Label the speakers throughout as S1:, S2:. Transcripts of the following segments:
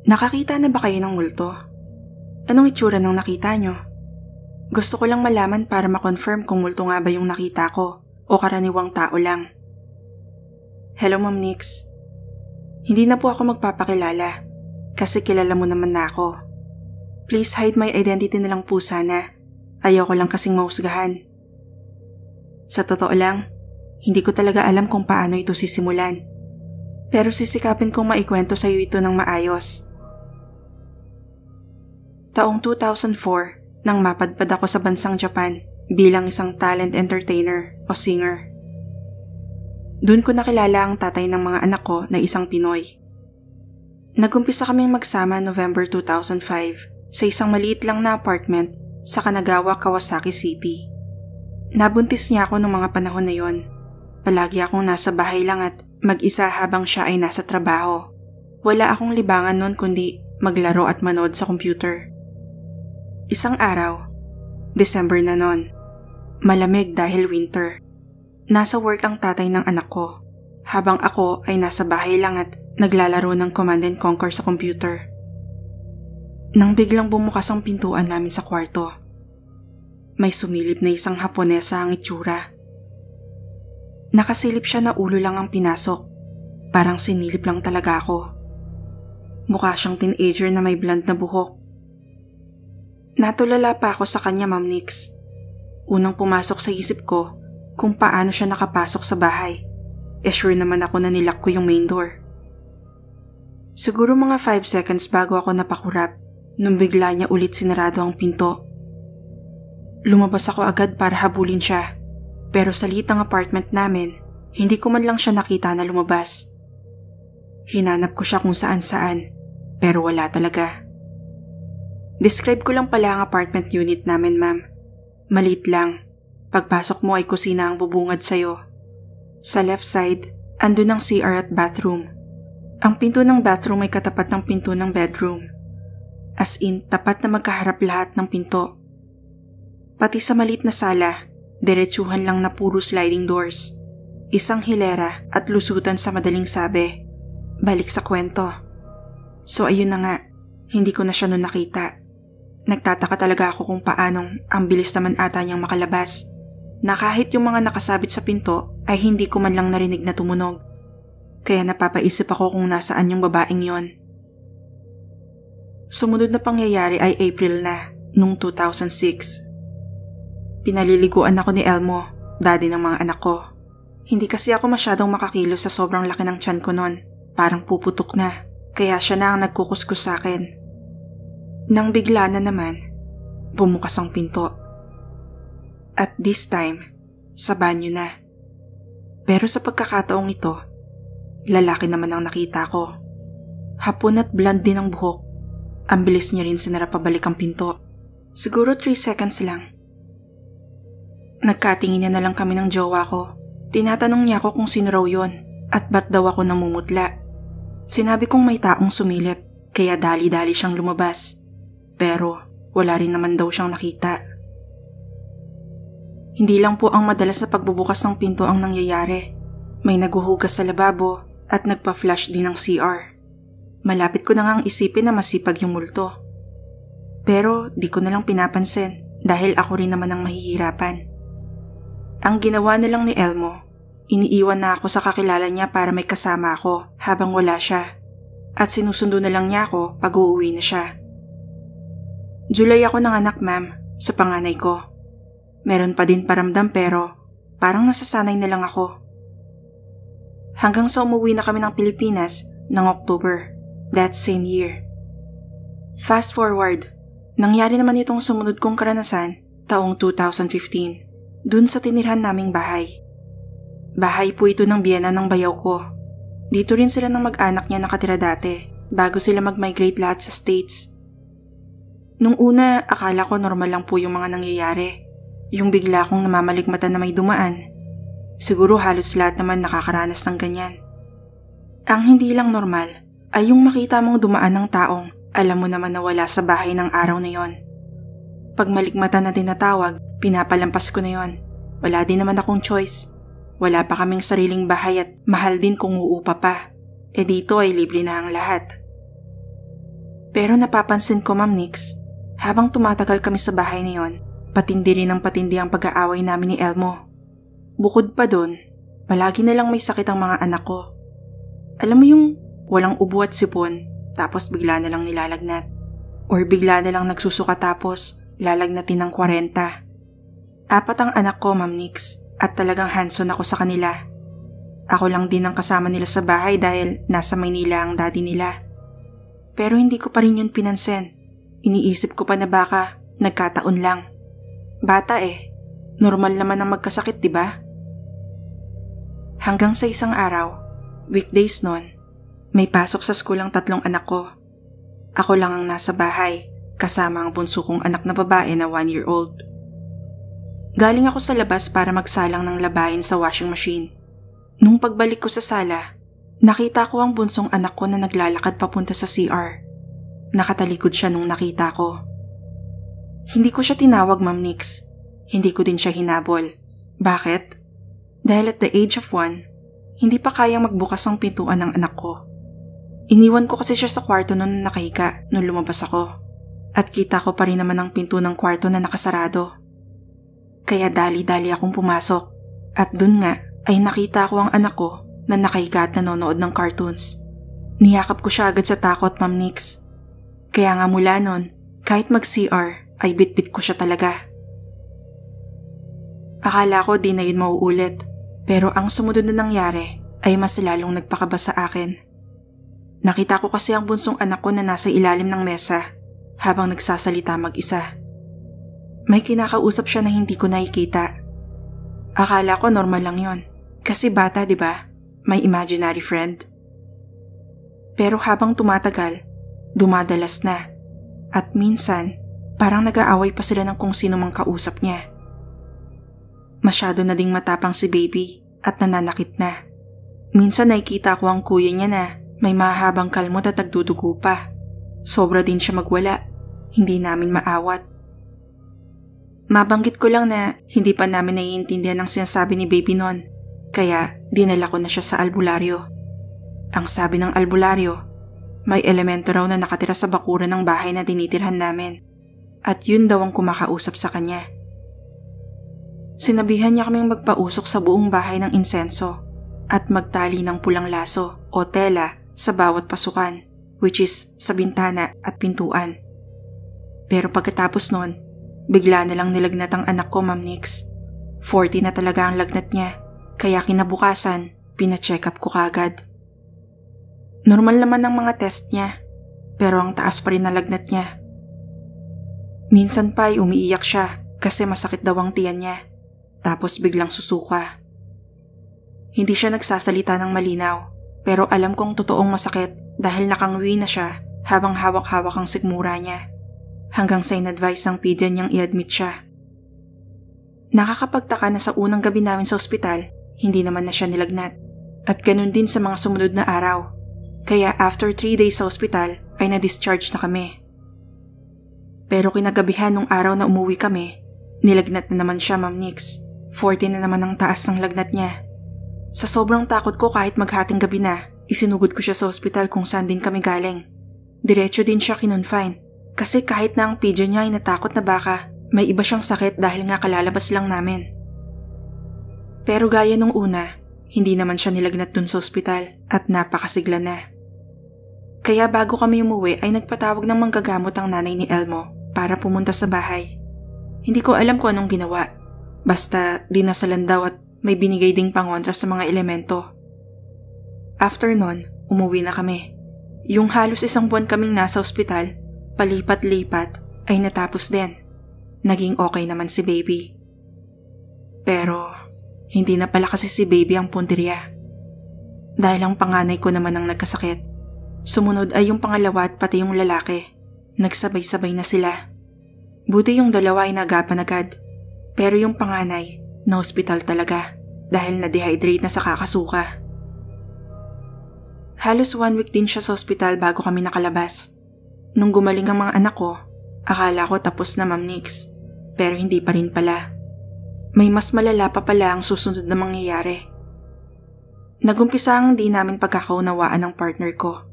S1: Nakakita na ba kayo ng multo? Anong itsura ng nakita nyo? Gusto ko lang malaman para ma-confirm kung multo nga ba yung nakita ko o karaniwang tao lang. Hello Ma'am Nix. Hindi na po ako magpapakilala kasi kilala mo naman na ako. Please hide my identity na lang po sana. Ayaw ko lang kasing mahusgahan. Sa totoo lang, hindi ko talaga alam kung paano ito sisimulan. Pero sisikapin kong maikwento sa iyo ito ng maayos. Taong 2004 nang mapadpad ako sa bansang Japan bilang isang talent entertainer o singer. Doon ko nakilala ang tatay ng mga anak ko na isang Pinoy. Nagumpisa kaming magsama November 2005 sa isang maliit lang na apartment sa Kanagawa, Kawasaki City. Nabuntis niya ako noong mga panahon na yon. Palagi akong nasa bahay lang at mag-isa habang siya ay nasa trabaho. Wala akong libangan noon kundi maglaro at manood sa computer. Isang araw, December na noon, malamig dahil winter. Nasa work ang tatay ng anak ko, habang ako ay nasa bahay lang at naglalaro ng Command & Conquer sa computer. Nang biglang bumukas ang pintuan namin sa kwarto, may sumilip na isang Haponesa ang itsura. Nakasilip siya na ulo lang ang pinasok, parang sinilip lang talaga ako. Mukha siyang teenager na may blonde na buhok. Natulala pa ako sa kanya, Ma'am Nix. Unang pumasok sa isip ko kung paano siya nakapasok sa bahay. Sure naman ako na nilock ko yung main door. Siguro mga 5 seconds bago ako napakurap nung bigla niya ulit sinarado ang pinto. Lumabas ako agad para habulin siya, pero sa liit ng apartment namin, hindi ko man lang siya nakita na lumabas. Hinanap ko siya kung saan-saan, pero wala talaga. Describe ko lang pala ang apartment unit namin, ma'am. Maliit lang. Pagpasok mo ay kusina ang bubungad sa'yo. Sa left side, andun ang CR at bathroom. Ang pinto ng bathroom ay katapat ng pinto ng bedroom. As in, tapat na magkaharap lahat ng pinto. Pati sa maliit na sala, diretsuhan lang na puro sliding doors. Isang hilera at lusutan sa madaling sabi. Balik sa kwento. So ayun na nga, hindi ko na siya noon nakita. Nagtataka talaga ako kung paanong ang bilis naman ata niyang makalabas, na kahit yung mga nakasabit sa pinto ay hindi ko man lang narinig na tumunog. Kaya napapaisip ako kung nasaan yung babaeng yon. Sumunod na pangyayari ay April na, noong 2006. Pinaliliguan ako ni Elmo, daddy ng mga anak ko. Hindi kasi ako masyadong makakilos sa sobrang laki ng tiyan ko noon. Parang puputok na, kaya siya na ang nagkukuskus sa akin. Nang bigla na naman, bumukas ang pinto. At this time, sa banyo na. Pero sa pagkakataong ito, lalaki naman ang nakita ko. Hapon at blonde din ang buhok. Ang bilis niya rin sinara pabalik ang pinto. Siguro 3 seconds lang. Nagkatingin niya na lang kami ng jowa ko. Tinatanong niya ako kung sino raw yun at ba't daw ako namumutla. Sinabi kong may taong sumilip, kaya dali-dali siyang lumabas. Pero wala rin naman daw siyang nakita. Hindi lang po ang madalas na pagbubukas ng pinto ang nangyayari. May naguhugas sa lababo at nagpa-flush din ng CR. Malapit ko na ngang isipin na masipag yung multo. Pero di ko na lang pinapansin dahil ako rin naman ang mahihirapan. Ang ginawa na lang ni Elmo, iniiwan na ako sa kakilala niya para may kasama ako habang wala siya. At sinusundo na lang niya ako pag uuwi na siya. July ako ng anak, ma'am, sa panganay ko. Meron pa din paramdam pero parang nasasanay na lang ako. Hanggang sa umuwi na kami ng Pilipinas ng October, that same year. Fast forward, nangyari naman itong sumunod kong karanasan taong 2015, dun sa tinirhan naming bahay. Bahay po ito ng biyena ng bayaw ko. Dito rin sila ng mag-anak niya nakatira dati, bago sila mag-migrate lahat sa States. Nung una, akala ko normal lang po yung mga nangyayari. Yung bigla akong namamalikmatan na may dumaan. Siguro halos lahat naman nakakaranas ng ganyan. Ang hindi lang normal ay yung makita mong dumaan ng taong alam mo naman na wala sa bahay ng araw na yon. Pag malikmatan na tinatawag, pinapalampas ko na yon. Wala din naman akong choice. Wala pa kaming sariling bahay at mahal din kung uupa pa. Dito ay libre na ang lahat. Pero napapansin ko, Ma'am Nix, habang tumatagal kami sa bahay na yon, patindi rin ang patindi ang pag-aaway namin ni Elmo. Bukod pa dun, palagi na lang may sakit ang mga anak ko. Alam mo yung walang ubo at sipon, tapos bigla na lang nilalagnat. Or bigla na lang nagsusuka tapos lalagnatin ng 40. 4 ang anak ko, Ma'am Nix, at talagang hands-on ako sa kanila. Ako lang din ang kasama nila sa bahay dahil nasa Maynila ang daddy nila. Pero hindi ko pa rin yun pinansin. Iniisip ko pa na baka nagkataon lang. Bata normal naman ang magkasakit, diba? Hanggang sa isang araw, weekdays nun, may pasok sa school ang 3 anak ko. Ako lang ang nasa bahay, kasama ang bunso kong anak na babae na 1-year-old. Galing ako sa labas para magsalang ng labahin sa washing machine. Nung pagbalik ko sa sala, nakita ko ang bunsong anak ko na naglalakad papunta sa CR. Nakatalikod siya nung nakita ko. Hindi ko siya tinawag, Ma'am Nix. Hindi ko din siya hinabol. Bakit? Dahil at the age of 1, hindi pa kayang magbukas ang pintuan ng anak ko. Iniwan ko kasi siya sa kwarto noon nakahiga nung lumabas ako. At kita ko pa rin naman ang pinto ng kwarto na nakasarado. Kaya dali-dali akong pumasok. At dun nga ay nakita ko ang anak ko na nakahiga at nanonood ng cartoons. Niyakap ko siya agad sa takot, Ma'am Nix. Kaya nga mula nun, kahit mag-CR ay bit-bit ko siya talaga. Akala ko di na yun mauulit, pero ang sumunod na nangyari ay mas lalong nagpakaba sa akin. Nakita ko kasi ang bunsong anak ko na nasa ilalim ng mesa habang nagsasalita mag-isa. May kinakausap siya na hindi ko nakikita. Akala ko normal lang yon, kasi bata, 'di ba? May imaginary friend. Pero habang tumatagal, dumadalas na. At minsan, parang nag-aaway pa sila ng kung sino mang kausap niya. Masyado na ding matapang si baby at nananakit na. Minsan nakikita ko ang kuya niya na may mahabang kalmot at nagdudugo pa. Sobra din siya magwala. Hindi namin maawat. Mabanggit ko lang na hindi pa namin naiintindihan ang sinasabi ni baby noon. Kaya dinala ko na siya sa albularyo. Ang sabi ng albularyo, may elemento raw na nakatira sa bakuran ng bahay na tinitirhan namin. At yun daw ang kumakausap sa kanya. Sinabihan niya kaming magpausok sa buong bahay ng insenso at magtali ng pulang laso o tela sa bawat pasukan, which is sa bintana at pintuan. Pero pagkatapos nun, bigla na lang nilagnat ang anak ko, Ma'am Nix. 40 na talaga ang lagnat niya, kaya kinabukasan, pina-check up ko kagad. Normal naman ang mga test niya, pero ang taas pa rin na lagnat niya. Minsan pa ay umiiyak siya kasi masakit daw ang tiyan niya, tapos biglang susuka. Hindi siya nagsasalita ng malinaw, pero alam kong totoong masakit dahil nakangwi na siya habang hawak-hawak ang sikmura niya. Hanggang sa in-advise ang pedian niyang i-admit siya. Nakakapagtaka na sa unang gabi namin sa ospital, hindi naman na siya nilagnat. At ganun din sa mga sumunod na araw. Kaya after 3 days sa ospital ay na-discharge na kami. Pero kinagabihan nung araw na umuwi kami, nilagnat na naman siya, Ma'am Nix. 40 na naman ang taas ng lagnat niya. Sa sobrang takot ko kahit maghating gabi na, isinugod ko siya sa ospital kung saan din kami galing. Diretso din siya kinonfine. Kasi kahit na ang pidyo niya ay natakot na baka may iba siyang sakit dahil nga kalalabas lang namin. Pero gaya nung una, hindi naman siya nilagnat dun sa ospital at napakasigla na. Kaya bago kami umuwi ay nagpatawag ng manggagamot ang nanay ni Elmo para pumunta sa bahay. Hindi ko alam kung anong ginawa. Basta dinasalan daw at may binigay ding pangontra sa mga elemento. After nun, umuwi na kami. Yung halos 1 buwan kaming nasa ospital, palipat-lipat ay natapos din. Naging okay naman si baby. Pero hindi na pala kasi si baby ang puntirya. Dahil ang panganay ko naman ang nagkasakit. Sumunod ay yung pangalawa at pati yung lalaki. Nagsabay-sabay na sila. Buti yung dalawa ay nagapan agad. Pero yung panganay, na hospital talaga dahil na-dehydrate na sa kakasuka. Halos 1 week din siya sa ospital bago kami nakalabas. Nung gumaling ang mga anak ko, akala ko tapos na, Ma'am Nix. Pero hindi pa rin pala. May mas malala pa pala ang susunod na mangyayari. Nagumpisa ang di namin pagkakaunawaan ng partner ko.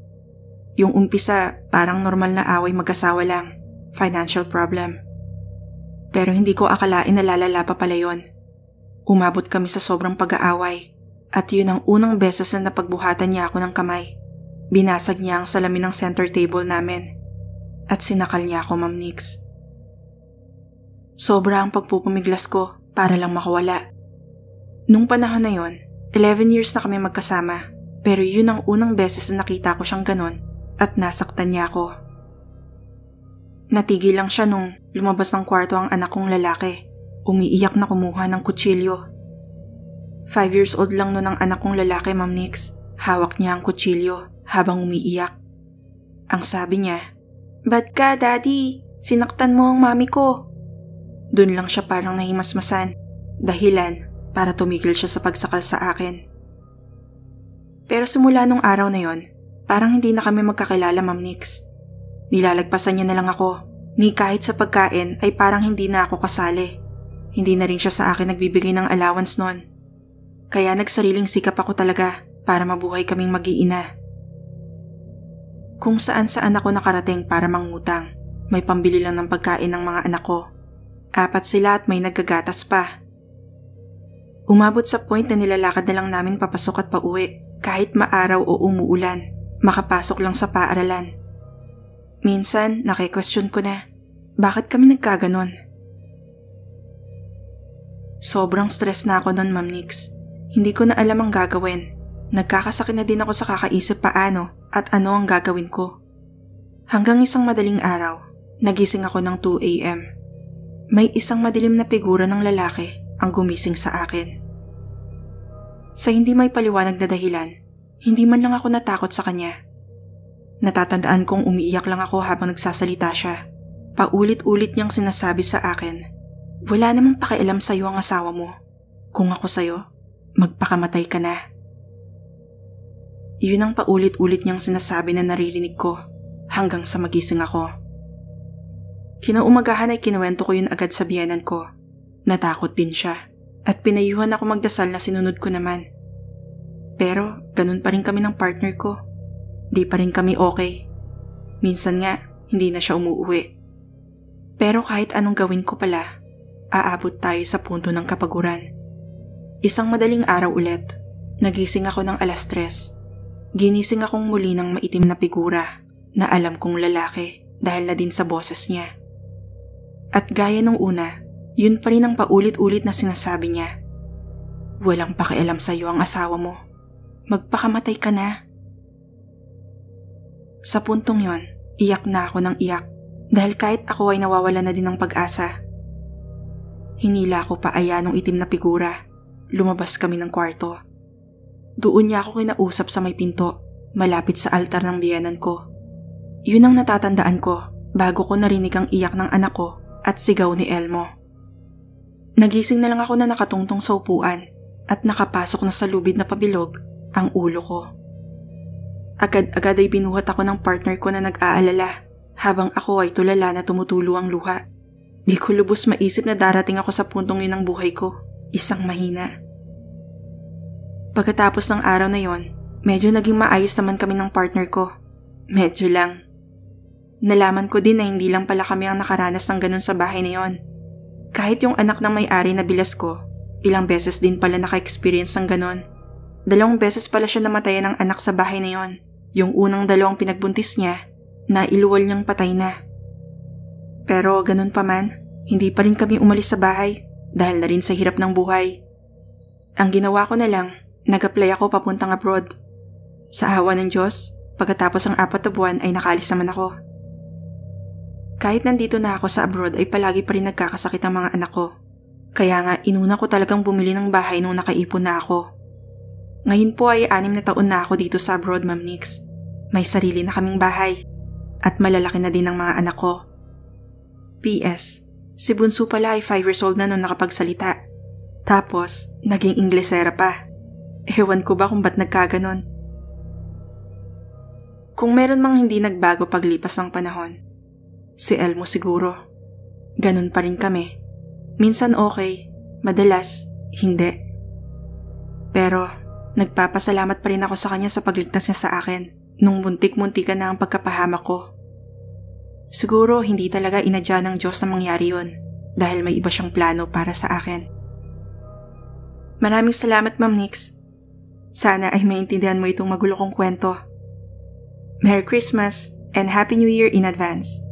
S1: Yung umpisa, parang normal na away mag-asawa lang. Financial problem. Pero hindi ko akalain na lalala pa pala yun. Umabot kami sa sobrang pag-aaway. At yun ang unang beses na napagbuhatan niya ako ng kamay. Binasag niya ang salamin ng center table namin. At sinakal niya ako, Ma'am Nix. Sobra ang pagpupumiglas ko para lang makawala. Nung panahon na yon, 11 years na kami magkasama. Pero yun ang unang beses na nakita ko siyang ganon at nasaktan niya ako. Natigil lang siya nung lumabas ng kwarto ang anak kong lalaki. Umiiyak na kumuha ng kutsilyo. 5 years old lang nun ang anak kong lalaki, Ma'am Nix. Hawak niya ang kutsilyo habang umiiyak. Ang sabi niya, "Bad ka, Daddy. Sinaktan mo ang mami ko." Doon lang siya parang nahimasmasan. Dahilan para tumigil siya sa pagsakal sa akin. Pero simula nung araw na yon, parang hindi na kami magkakilala, Ma'am Nix. Nilalagpasan niya na lang ako, ni kahit sa pagkain ay parang hindi na ako kasali. Hindi na rin siya sa akin nagbibigay ng allowance noon. Kaya nagsariling sikap ako talaga para mabuhay kaming mag-iina. Kung saan-saan ako nakarating para mangutang, may pambili lang ng pagkain ng mga anak ko. 4 sila at may naggagatas pa. Umabot sa point na nilalakad na lang namin papasok at pauwi. Kahit maaraw o umuulan, makapasok lang sa paaralan. Minsan, naki-question ko na, bakit kami nagkaganon? Sobrang stress na ako nun, Ma'am Nix. Hindi ko na alam ang gagawin. Nagkakasakit na din ako sa kakaisip paano at ano ang gagawin ko. Hanggang isang madaling araw, nagising ako ng 2 a.m. May isang madilim na figura ng lalaki ang gumising sa akin. Sa hindi may paliwanag na dahilan, hindi man lang ako natakot sa kanya. Natatandaan kong umiiyak lang ako habang nagsasalita siya. Paulit-ulit niyang sinasabi sa akin, "Wala namang pakialam sa'yo ang asawa mo. Kung ako sa'yo, magpakamatay ka na." Yun ang paulit-ulit niyang sinasabi na naririnig ko hanggang sa magising ako. Kinaumagahan ay kinuwento ko yun agad sa biyenan ko. Natakot din siya. At pinayuhan ako magdasal na sinunod ko naman. Pero ganun pa rin kami ng partner ko. Di pa rin kami okay. Minsan nga, hindi na siya umuuwi. Pero kahit anong gawin ko pala, aabot tayo sa punto ng kapaguran. Isang madaling araw ulit, nagising ako ng 3:00. Ginising akong muli ng maitim na figura na alam kong lalaki dahil na din sa boses niya. At gaya nung una, yun pa rin ang paulit-ulit na sinasabi niya. "Walang pakialam sa iyo ang asawa mo. Magpakamatay ka na." Sa puntong yon, iyak na ako ng iyak dahil kahit ako ay nawawala na din ng pag-asa. Hinila ko pa aya nung itim na figura. Lumabas kami ng kwarto. Doon niya ako kinausap sa may pinto, malapit sa altar ng biyenan ko. Yun ang natatandaan ko bago ko narinig ang iyak ng anak ko at sigaw ni Elmo. Nagising na lang ako na nakatungtong sa upuan at nakapasok na sa lubid na pabilog ang ulo ko. Agad-agad ay binuhat ako ng partner ko na nag-aalala habang ako ay tulala na tumutulo ang luha. Di ko lubos maisip na darating ako sa puntong yun ng buhay ko, isang mahina. Pagkatapos ng araw na yon, medyo naging maayos naman kami ng partner ko. Medyo lang. Nalaman ko din na hindi lang pala kami ang nakaranas ng ganun sa bahay na yon. Kahit yung anak ng may-ari na bilas ko, ilang beses din pala naka-experience ng ganon. 2 beses pala siya namatayan ng anak sa bahay na yon. Yung unang 2 pinagbuntis niya, nailuwal niyang patay na. Pero ganun pa man, hindi pa rin kami umalis sa bahay dahil na rin sa hirap ng buhay. Ang ginawa ko na lang, nag-apply ako papuntang abroad. Sa awa ng Diyos, pagkatapos ng 4 na buwan ay nakaalis naman ako. Kahit nandito na ako sa abroad ay palagi pa rin nagkakasakit ang mga anak ko. Kaya nga inuna ko talagang bumili ng bahay nung nakaipon na ako. Ngayon po ay 6 na taon na ako dito sa abroad, Ma'am Nix. May sarili na kaming bahay. At malalaki na din ang mga anak ko. P.S. Si Bunso pala ay 5 years old na nung nakapagsalita. Tapos, naging Inglesera pa. Ewan ko ba kung ba't nagkaganon. Kung meron mang hindi nagbago paglipas ng panahon, si Elmo siguro. Ganun pa rin kami. Minsan okay, madalas hindi. Pero nagpapasalamat pa rin ako sa kanya sa pagligtas niya sa akin nung muntik-muntikan na ang pagkapahamak ko. Siguro hindi talaga inadya ng Diyos na mangyari yun dahil may iba siyang plano para sa akin. Maraming salamat, Ma'am Nix. Sana ay maintindihan mo itong magulo kong kwento. Merry Christmas and Happy New Year in advance.